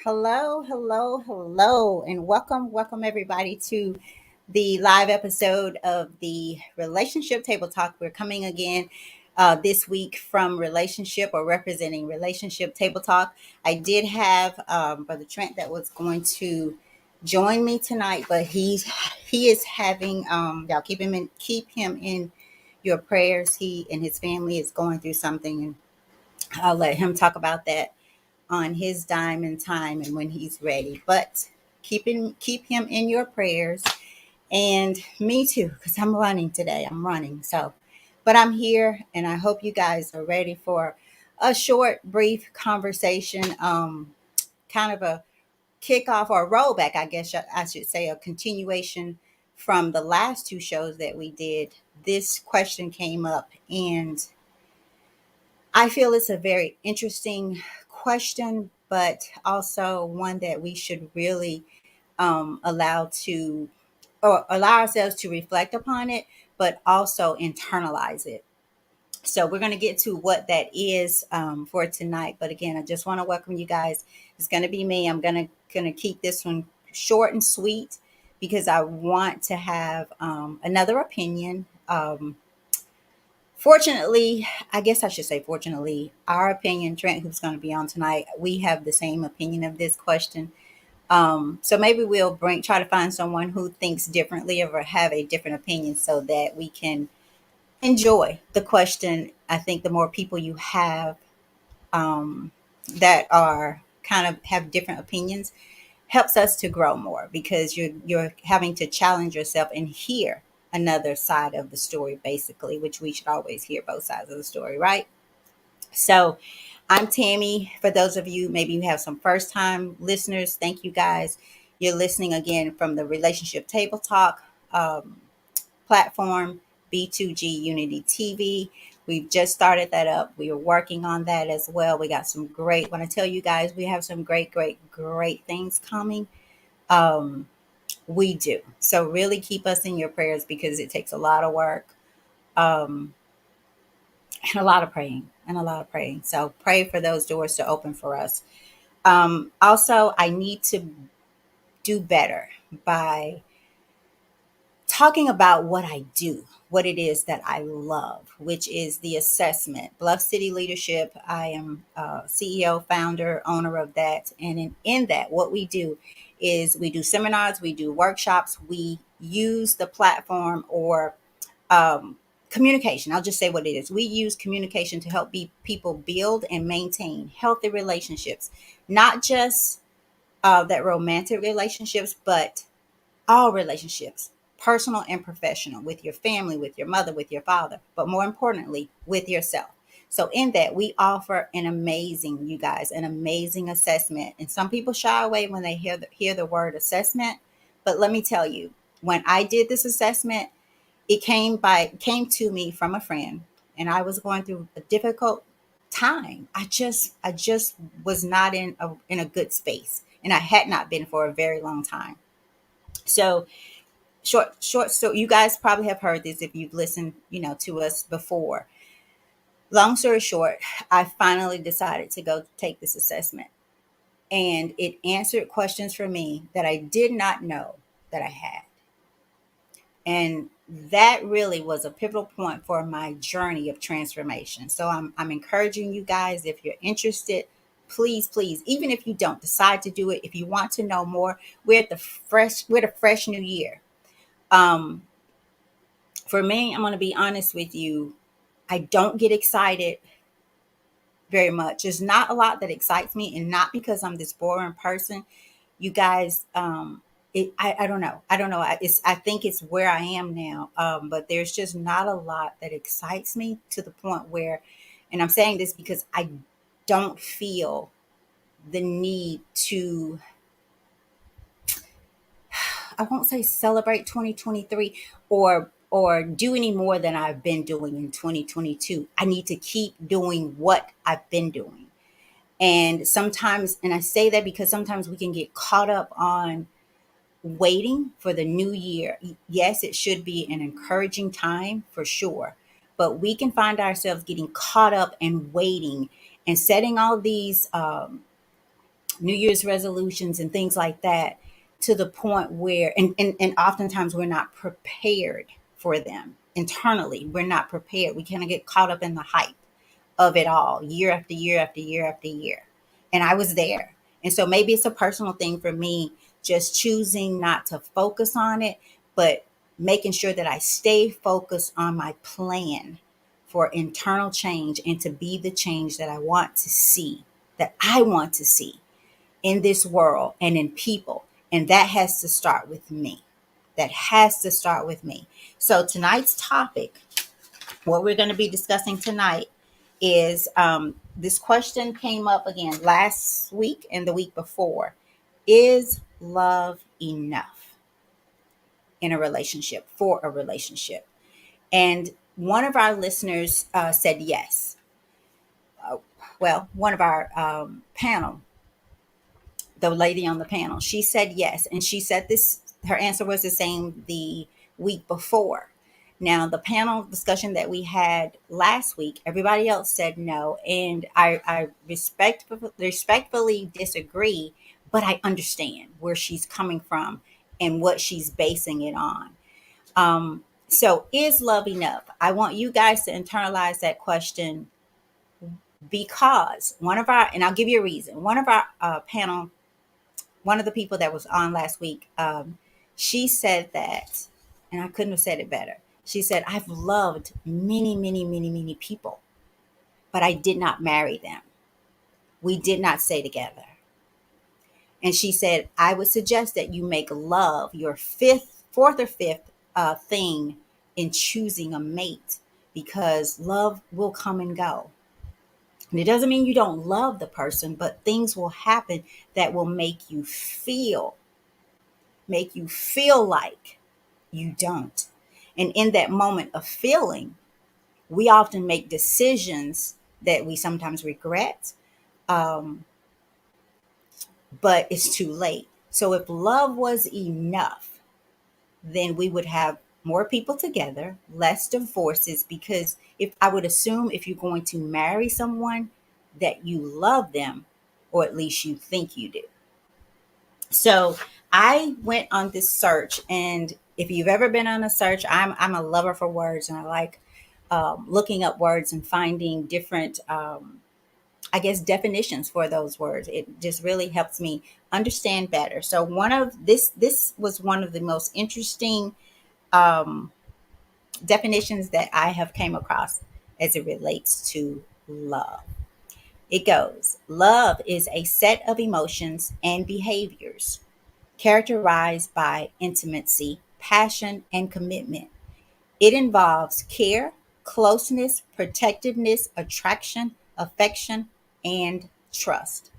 Hello, hello, hello, and welcome everybody to the live episode of the Relationship Table Talk. We're coming again this week from Relationship or representing Relationship Table Talk. I did have Brother Trent that was going to join me tonight, but he is having y'all keep him in your prayers. He and his family is going through something, and I'll let him talk about that on his dime and time and when he's ready. But keep him in your prayers, and me too, because I'm running today. I'm running. But I'm here, and I hope you guys are ready for a short, brief conversation, kind of a kickoff or a rollback, I guess I should say, a continuation from the last two shows that we did. This question came up, and I feel it's a very interesting question, but also one that we should really allow ourselves to reflect upon it, but also internalize it. So we're going to get to what that is for tonight. But again, I just want to welcome you guys. It's going to be me. I'm gonna keep this one short and sweet because I want to have another opinion. Fortunately, I guess I should say fortunately, our opinion, Trent, who's going to be on tonight, we have the same opinion of this question. So maybe we'll try to find someone who thinks differently or have a different opinion so that we can enjoy the question. I think the more people you have that are kind of have different opinions helps us to grow more because you're having to challenge yourself and hear another side of the story, basically, which we should always hear both sides of the story, right? So I'm Tammy. For those of you, maybe you have some first time listeners, thank you guys. You're listening again from the Relationship Table Talk platform, B2G Unity TV. We've just started that up. We are working on that as well. We got some great, when I tell you guys, we have some great things coming. Um, we do. So really keep us in your prayers because it takes a lot of work. Um, and a lot of praying. So pray for those doors to open for us. Also, I need to do better by talking about what I do, what it is that I love, which is the assessment. Bluff City Leadership. I am CEO, founder, owner of that. And in that, what we do is we do seminars, we do workshops, we use the platform or um, communication. I'll just say what it is. We use communication to help people build and maintain healthy relationships, not just that romantic relationships, but all relationships, personal and professional, with your family, with your mother, with your father, but more importantly, with yourself. So in that, we offer you guys, an amazing assessment. And some people shy away when they hear the word assessment. But let me tell you, when I did this assessment, it came to me from a friend, and I was going through a difficult time. I just was not in a good space, and I had not been for a very long time. So short, so you guys probably have heard this if you've listened, to us before. Long story short, I finally decided to go take this assessment, and it answered questions for me that I did not know that I had. And that really was a pivotal point for my journey of transformation. So I'm encouraging you guys, if you're interested, please, even if you don't decide to do it, if you want to know more, we're the fresh new year. Um, for me, I'm going to be honest with you. I don't get excited very much. There's not a lot that excites me, and not because I'm this boring person. You guys, I don't know. I don't know. I think it's where I am now. But there's just not a lot that excites me to the point where, and I'm saying this because I don't feel the need to, I won't say celebrate 2023 or do any more than I've been doing in 2022. I need to keep doing what I've been doing. And sometimes, and I say that because sometimes we can get caught up on waiting for the new year. Yes, it should be an encouraging time for sure, but we can find ourselves getting caught up and waiting and setting all these New Year's resolutions and things like that, to the point where, and oftentimes we're not prepared for them internally. We're not prepared. We kind of get caught up in the hype of it all, year after year after year after year. And I was there. And so maybe it's a personal thing for me, just choosing not to focus on it, but making sure that I stay focused on my plan for internal change and to be the change that I want to see, that I want to see in this world and in people. And that has to start with me. That has to start with me. So tonight's topic, what we're going to be discussing tonight, is this question came up again last week and the week before. Is love enough in a relationship, for a relationship? And one of our listeners said yes. Well, one of our panel, the lady on the panel, she said yes. And she said this, her answer was the same the week before. Now, the panel discussion that we had last week, everybody else said no. And I respectfully disagree, but I understand where she's coming from and what she's basing it on. So, is love enough? I want you guys to internalize that question, because one of our, and I'll give you a reason, one of our panel, one of the people that was on last week, she said that, and I couldn't have said it better. She said, I've loved many, many, many, many people, but I did not marry them. We did not stay together. And she said, I would suggest that you make love your fourth or fifth thing in choosing a mate, because love will come and go. And it doesn't mean you don't love the person, but things will happen that will make you feel like you don't. And in that moment of feeling, we often make decisions that we sometimes regret, um, but it's too late. So if love was enough, then we would have more people together, less divorces, because if I would assume, if you're going to marry someone, that you love them, or at least you think you do. So I went on this search, and if you've ever been on a search, I'm a lover for words, and I like looking up words and finding different, I guess, definitions for those words. It just really helps me understand better. So one of this was one of the most interesting um, definitions that I have came across as it relates to love. It goes, love is a set of emotions and behaviors characterized by intimacy, passion, and commitment. It involves care, closeness, protectiveness, attraction, affection, and trust.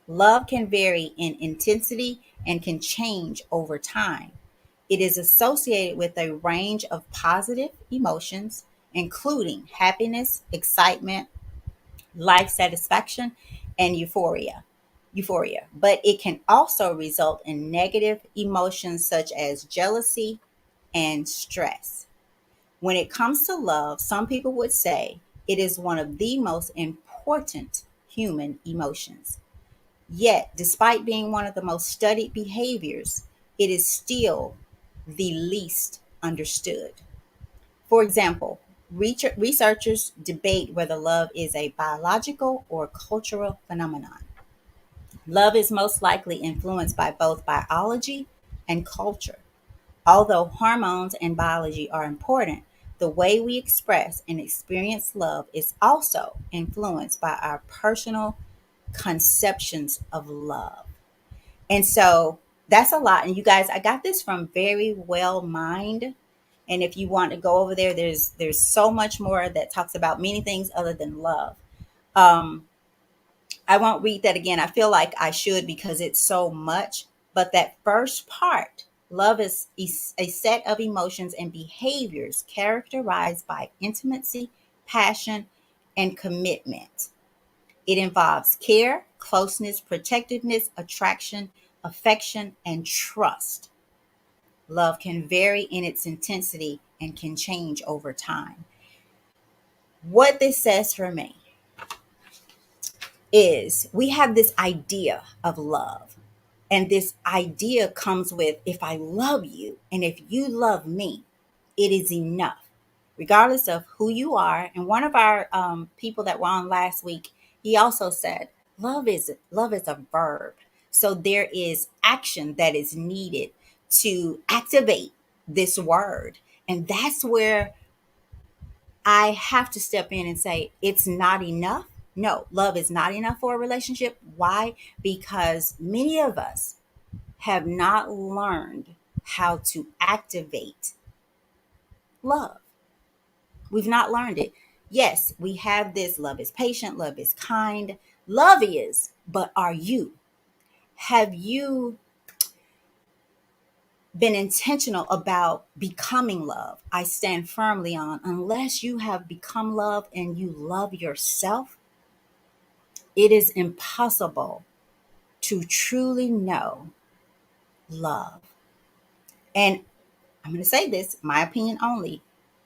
Love can vary in intensity and can change over time. It is associated with a range of positive emotions, including happiness, excitement, life satisfaction, and euphoria. But it can also result in negative emotions such as jealousy and stress. When it comes to love, some people would say it is one of the most important human emotions. Yet, despite being one of the most studied behaviors, it is still the least understood. For example, researchers debate whether love is a biological or cultural phenomenon. Love is most likely influenced by both biology and culture. Although hormones and biology are important, the way we express and experience love is also influenced by our personal conceptions of love. And so that's a lot. And you guys, I got this from Very Well Mind. And if you want to go over there, there's so much more that talks about many things other than love. Um, I won't read that again. I feel like I should, because it's so much. But that first part, love is a set of emotions and behaviors characterized by intimacy, passion, and commitment. It involves care, closeness, protectiveness, attraction, affection, and trust. Love can vary in its intensity and can change over time. What this says for me, is we have this idea of love. And this idea comes with, if I love you and if you love me, it is enough, regardless of who you are. And one of our people that were on last week, he also said, love is a verb. So there is action that is needed to activate this word. And that's where I have to step in and say, it's not enough. No, love is not enough for a relationship. Why? Because many of us have not learned how to activate love. We've not learned it. Yes, we have this love is patient, love is kind, love is, but are you? Have you been intentional about becoming love? I stand firmly on, unless you have become love and you love yourself, it is impossible to truly know love. And I'm going to say this, my opinion only.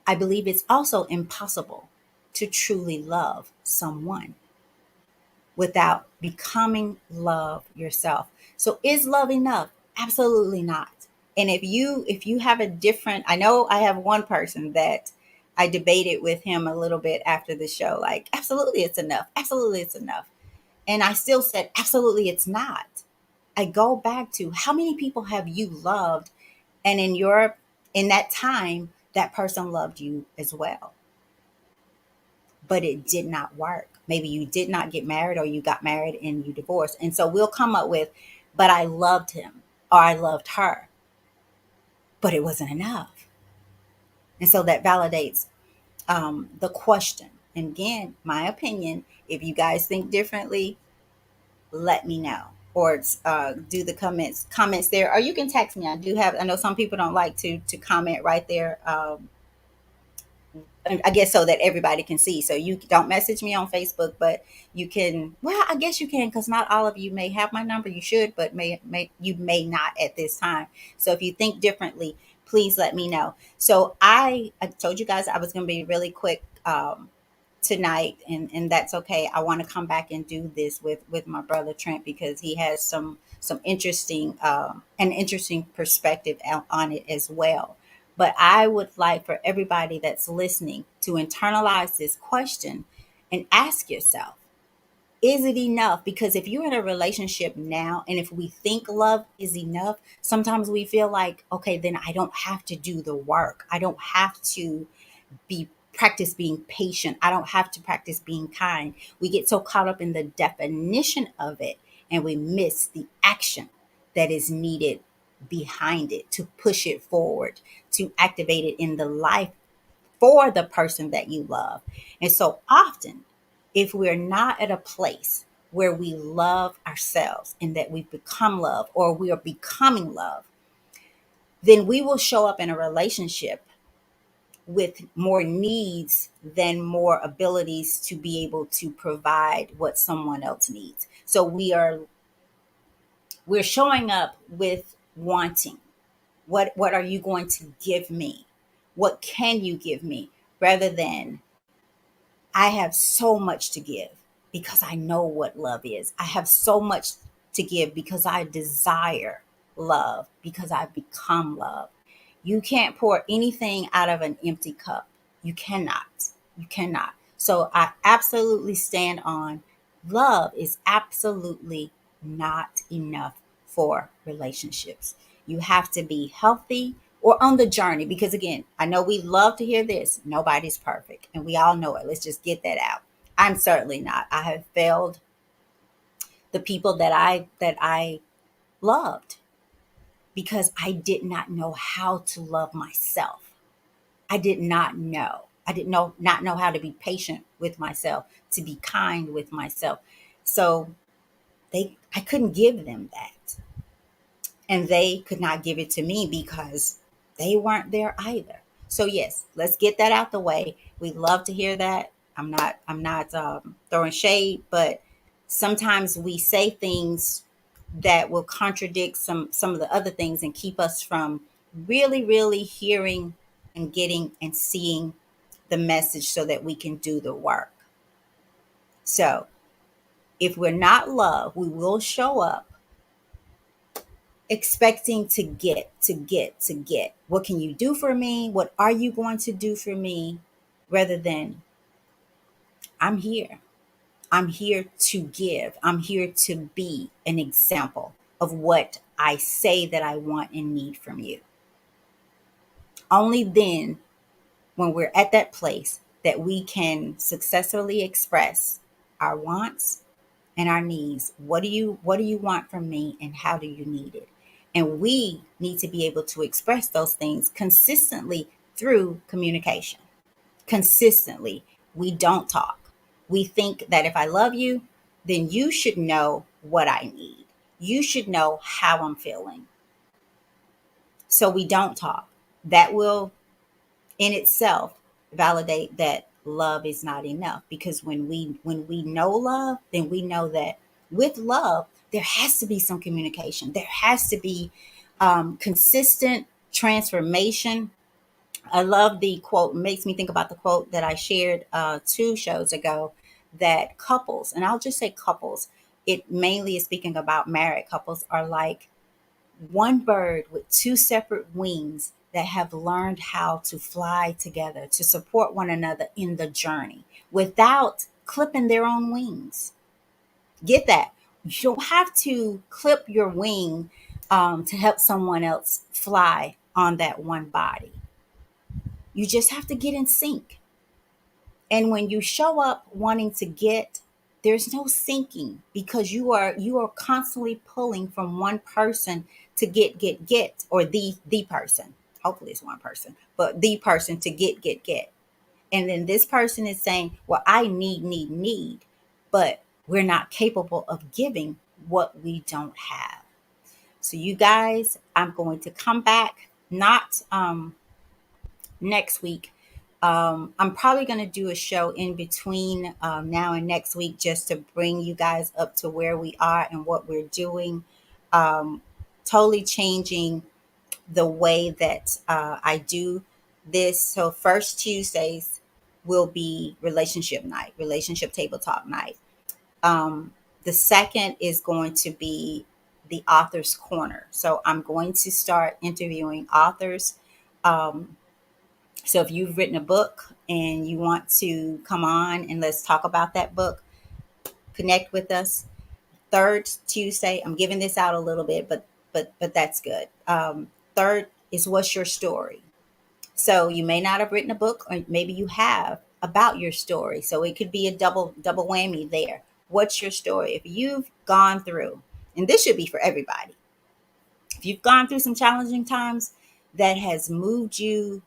I believe it's also impossible to truly love someone without becoming love yourself. So is love enough? Absolutely not. And if you have a different, I know I have one person that I debated with him a little bit after the show, like, absolutely it's enough. Absolutely it's enough. And I still said, absolutely it's not. I go back to, how many people have you loved, and in that time that person loved you as well, but it did not work. Maybe you did not get married, or you got married and you divorced. And so we'll come up with, but I loved him or I loved her, but it wasn't enough. And so that validates the question. And again, my opinion, if you guys think differently, let me know, or do the comments there, or you can text me. I know some people don't like to comment right there. I guess so that everybody can see. So you don't message me on Facebook, but you can. Well, I guess you can, because not all of you may have my number. You should, but may not at this time. So if you think differently, please let me know. So I told you guys I was going to be really quick tonight, and that's okay. I want to come back and do this with my brother Trent, because he has some interesting an interesting perspective on it as well. But I would like for everybody that's listening to internalize this question and ask yourself, is it enough? Because if you're in a relationship now, and if we think love is enough, sometimes we feel like, okay, then I don't have to do the work. I don't have to be practice being patient. I don't have to practice being kind. We get so caught up in the definition of it, and we miss the action that is needed behind it to push it forward, to activate it in the life for the person that you love. And so often, if we're not at a place where we love ourselves and that we've become love, or we are becoming love, then we will show up in a relationship with more needs than more abilities to be able to provide what someone else needs. So we're showing up with wanting. What are you going to give me? What can you give me? Rather than, I have so much to give because I know what love is. I have so much to give because I desire love, because I've become love. You can't pour anything out of an empty cup. You cannot. You cannot. So I absolutely stand on, love is absolutely not enough for relationships. You have to be healthy or on the journey, because again, I know we love to hear this. Nobody's perfect, and we all know it. Let's just get that out. I'm certainly not. I have failed the people that I loved because I did not know how to love myself. I did not know. I did not know how to be patient with myself, to be kind with myself. So I couldn't give them that. And they could not give it to me because they weren't there either. So yes, let's get that out the way. We love to hear that. I'm not throwing shade, but sometimes we say things that will contradict some of the other things and keep us from really, really hearing and getting and seeing the message so that we can do the work. So If we're not loved, we will show up expecting to get. What can you do for me? What are you going to do for me? Rather than, I'm here. I'm here to give. I'm here to be an example of what I say that I want and need from you. Only then, when we're at that place, that we can successfully express our wants and our needs. What do you want from me and how do you need it? And we need to be able to express those things consistently through communication. Consistently. We don't talk. We think that if I love you, then you should know what I need. You should know how I'm feeling. So we don't talk. That will in itself validate that love is not enough, because when we know love, then we know that with love there has to be some communication. There has to be consistent transformation. I love the quote. It makes me think about the quote that I shared 2 shows ago, that couples, and I'll just say couples, it mainly is speaking about married couples, are like one bird with 2 separate wings that have learned how to fly together to support one another in the journey without clipping their own wings. Get that? You don't have to clip your wing to help someone else fly on that one body. You just have to get in sync. And when you show up wanting to get, there's no sinking, because you are constantly pulling from one person to get, or the person. Hopefully it's one person, but the person to get. And then this person is saying, well, I need, but we're not capable of giving what we don't have. So you guys, I'm going to come back, not next week. I'm probably going to do a show in between now and next week, just to bring you guys up to where we are and what we're doing. Um, Totally changing the way that I do this. So, first Tuesdays will be relationship night, relationship table talk night. The second is going to be the author's corner. So, I'm going to start interviewing authors. Um, so if you've written a book and you want to come on and let's talk about that book, connect with us. Third Tuesday, I'm giving this out a little bit, but that's good. Third is, what's your story? So you may not have written a book, or maybe you have, about your story. So it could be a double whammy there. What's your story? If you've gone through, and this should be for everybody, if you've gone through some challenging times that has moved you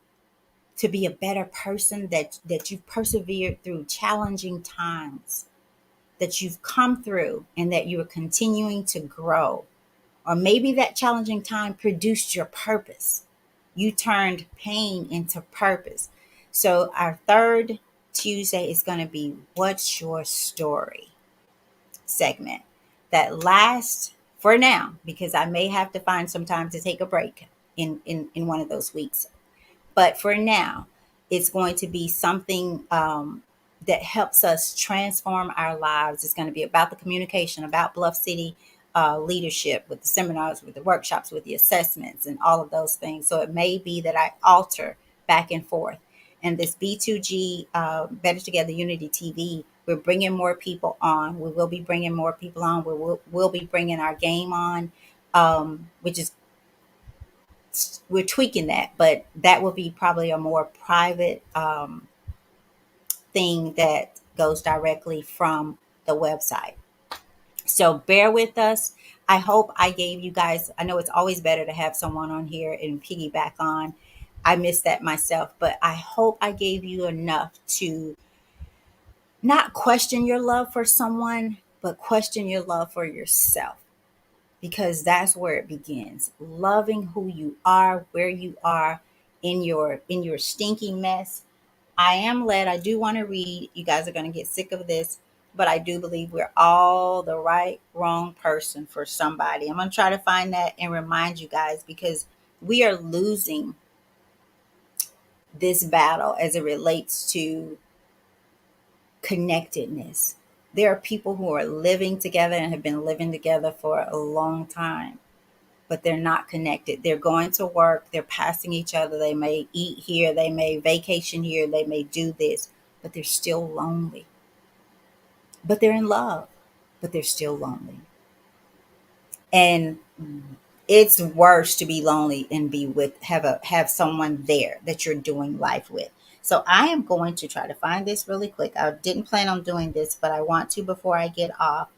to be a better person, that you've persevered through challenging times, that you've come through and that you are continuing to grow, or maybe that challenging time produced your purpose. You turned pain into purpose. So our third Tuesday is going to be, what's your story segment. That lasts for now, because I may have to find some time to take a break in one of those weeks. But for now, it's going to be something that helps us transform our lives. It's going to be about the communication, about Bluff City leadership, with the seminars, with the workshops, with the assessments, and all of those things. So it may be that I alter back and forth. And this B2G, Better Together Unity TV, we're bringing more people on. We will be bringing more people on. We'll be bringing our game on, which is, we're tweaking that, but that will be probably a more private thing that goes directly from the website. So bear with us. I hope I gave you guys, I know it's always better to have someone on here and piggyback on. I miss that myself, but I hope I gave you enough to not question your love for someone, but question your love for yourself, because that's where it begins. Loving who you are, where you are in your stinky mess. I am led. I do want to read. You guys are going to get sick of this, but I do believe we're all the right, wrong person for somebody. I'm going to try to find that and remind you guys, because we are losing this battle as it relates to connectedness. There are people who are living together and have been living together for a long time, but they're not connected. They're going to work, they're passing each other, they may eat here, they may vacation here, they may do this, but they're still lonely. But they're in love, but they're still lonely. And it's worse to be lonely and be with have someone there that you're doing life with. So I am going to try to find this really quick. I didn't plan on doing this, but I want to before I get off.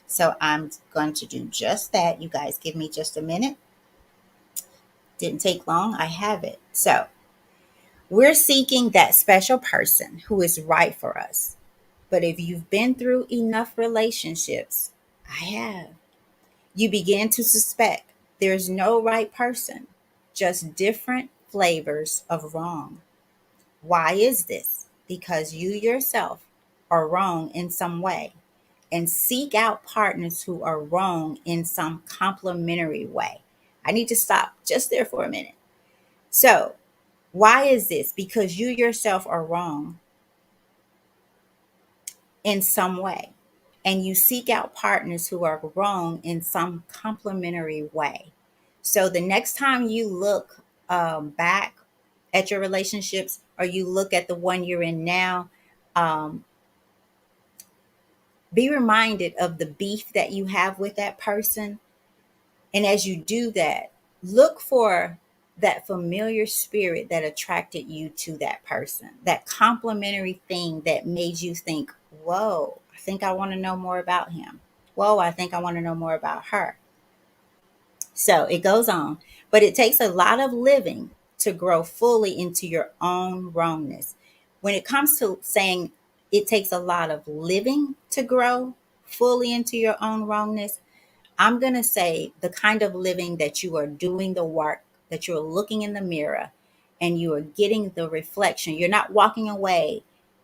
So I'm going to do just that. You guys give me just a minute. Didn't take long. I have it. So we're seeking that special person who is right for us. But if you've been through enough relationships, I have, you begin to suspect there's no right person, just different flavors of wrong. Why is this? Because you yourself are wrong in some way, and seek out partners who are wrong in some complementary way. I need to stop just there for a minute. So, why is this? Because you yourself are wrong in some way, and you seek out partners who are wrong in some complementary way. So the next time you look back at your relationships, or you look at the one you're in now, um, be reminded of the beef that you have with that person. And as you do that, look for that familiar spirit that attracted you to that person, that complementary thing that made you think, whoa, I think I want to know more about him. Whoa, I think I want to know more about her. So it goes on, but it takes a lot of living to grow fully into your own wrongness. When it comes to saying it takes a lot of living to grow fully into your own wrongness, I'm going to say the kind of living that you are doing the work, that you're looking in the mirror and you are getting the reflection. You're not walking away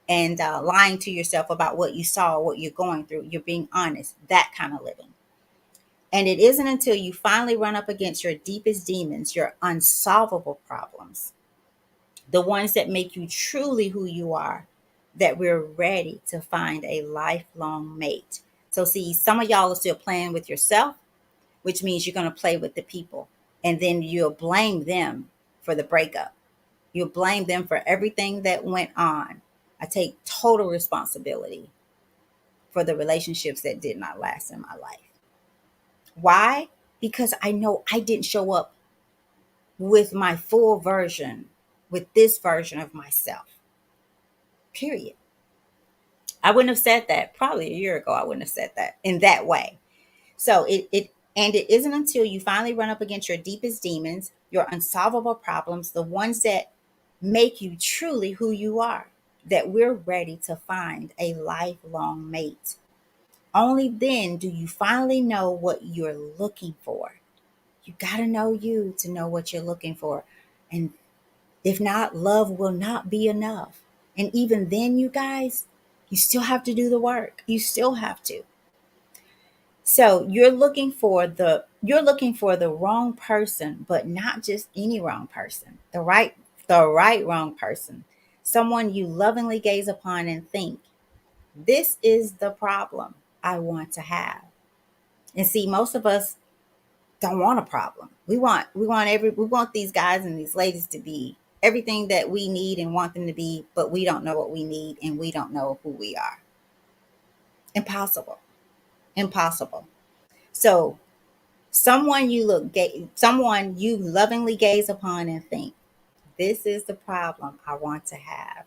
and lying to yourself about what you saw, what you're going through. You're being honest, that kind of living. And it isn't until you finally run up against your deepest demons, your unsolvable problems, the ones that make you truly who you are, that we're ready to find a lifelong mate. So, see, some of y'all are still playing with yourself, which means you're going to play with the people. And then you'll blame them for the breakup. You'll blame them for everything that went on. I take total responsibility for the relationships that did not last in my life. Why? Because I know I didn't show up with my full version, with this version of myself. Period. I wouldn't have said that probably a year ago. I wouldn't have said that in that way. So it isn't until you finally run up against your deepest demons, your unsolvable problems, the ones that make you truly who you are, that we're ready to find a lifelong mate. Only then do you finally know what you're looking for. You got to know you to know what you're looking for. And if not, love will not be enough. And even then, you guys, you still have to do the work. You still have to. So you're looking for the wrong person, but not just any wrong person. The right wrong person. Someone you lovingly gaze upon and think, this is the problem I want to have. And see, most of us don't want a problem. We want these guys and these ladies to be everything that we need and want them to be, but we don't know what we need and we don't know who we are. Impossible. Impossible. So someone you lovingly gaze upon and think, this is the problem I want to have.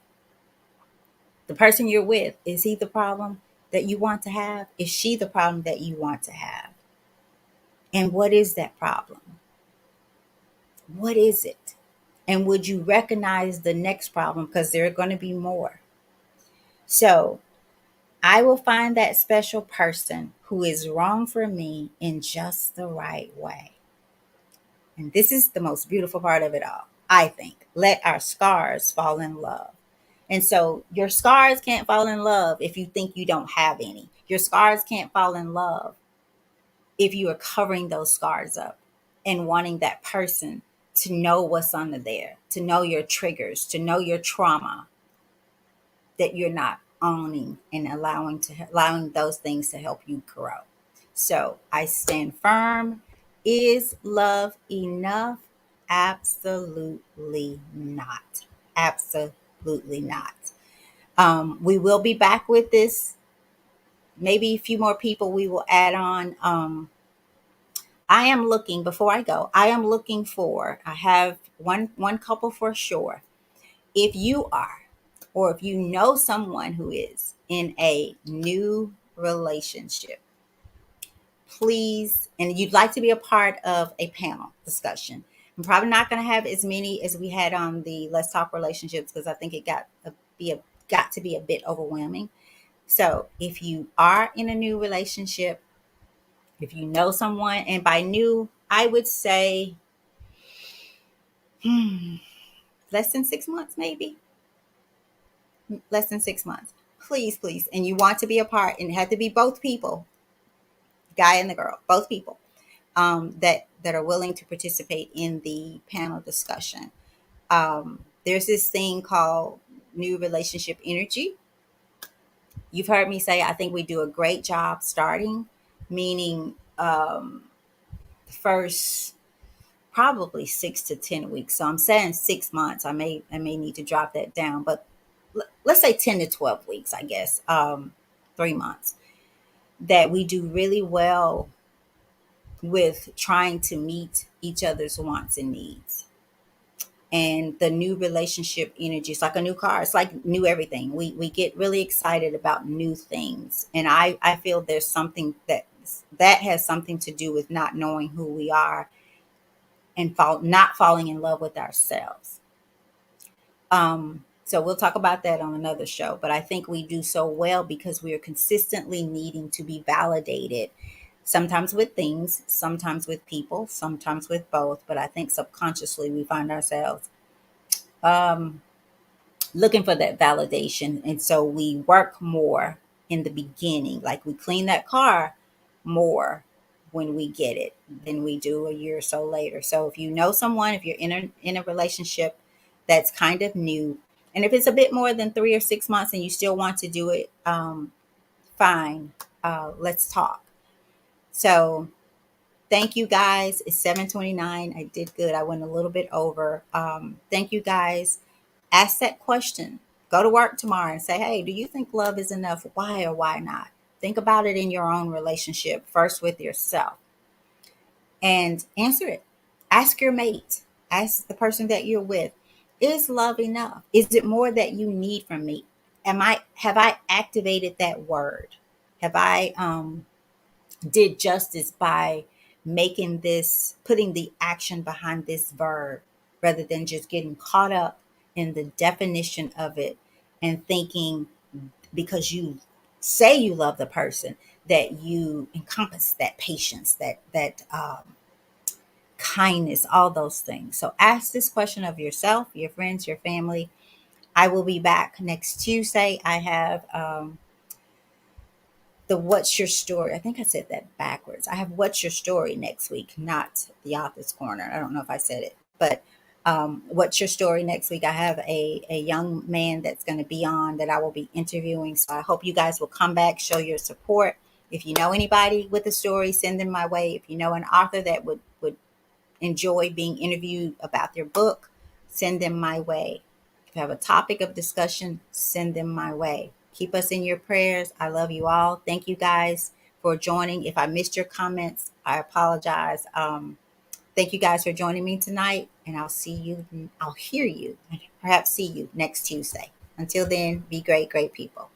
The person you're with, is he the problem that you want to have? Is she the problem that you want to have? And what is that problem? What is it? And would you recognize the next problem? Because there are going to be more. So I will find that special person who is wrong for me in just the right way. And this is the most beautiful part of it all, I think. Let our scars fall in love. And so your scars can't fall in love if you think you don't have any. Your scars can't fall in love if you are covering those scars up and wanting that person to know what's under there, to know your triggers, to know your trauma that you're not owning and allowing those things to help you grow. So I stand firm. Is love enough? Absolutely not. Absolutely not. We will be back with this. Maybe a few more people we will add on. I am looking, before I go, I have one couple for sure. If you are, or if you know someone who is in a new relationship, please, and you'd like to be a part of a panel discussion. I'm probably not going to have as many as we had on the Let's Talk Relationships, because I think it got to be a bit overwhelming. So if you are in a new relationship, if you know someone, and by new, I would say less than 6 months, maybe less than 6 months. Please, please, and you want to be a part, and it had to be both people, guy and the girl, both people, that are willing to participate in the panel discussion. There's this thing called new relationship energy. You've heard me say I think we do a great job starting, meaning the first probably 6 to 10 weeks. So I'm saying 6 months. I may need to drop that down, but let's say 10 to 12 weeks, I guess, 3 months, that we do really well with trying to meet each other's wants and needs. And the new relationship energy, it's like a new car. It's like new everything. We get really excited about new things. And I feel there's something that has something to do with not knowing who we are and not falling in love with ourselves. So we'll talk about that on another show. But I think we do so well because we are consistently needing to be validated, sometimes with things, sometimes with people, sometimes with both. But I think subconsciously we find ourselves looking for that validation. And so we work more in the beginning, like we clean that car more when we get it than we do a year or so later. So if you know someone, if you're in a relationship that's kind of new, and if it's a bit more than 3 or 6 months and you still want to do it, fine. Let's talk. So thank you guys. It's 7:29. I did good. I went a little bit over. Thank you guys. Ask that question. Go to work tomorrow and say, hey, do you think love is enough? Why or why not? Think about it in your own relationship, first with yourself, and answer it. Ask your mate, ask the person that you're with, is love enough? Is it more that you need from me? Have I activated that word? Have I did justice by putting the action behind this verb, rather than just getting caught up in the definition of it and thinking because you say you love the person that you encompass that patience, that kindness, all those things. So ask this question of yourself, your friends, your family. I will be back next Tuesday. I have the What's Your Story. I think I said that backwards. I have What's Your Story next week, not the Author's Corner. I don't know if I said it, but What's Your Story next week. I have a young man that's going to be on that I will be interviewing. So I hope you guys will come back, show your support. If you know anybody with a story, send them my way. If you know an author that would enjoy being interviewed about their book, send them my way. If you have a topic of discussion, send them my way. Keep us in your prayers. I love you all. Thank you guys for joining. If I missed your comments, I apologize. Thank you guys for joining me tonight, and I'll hear you, and perhaps see you next Tuesday. Until then, be great, great people.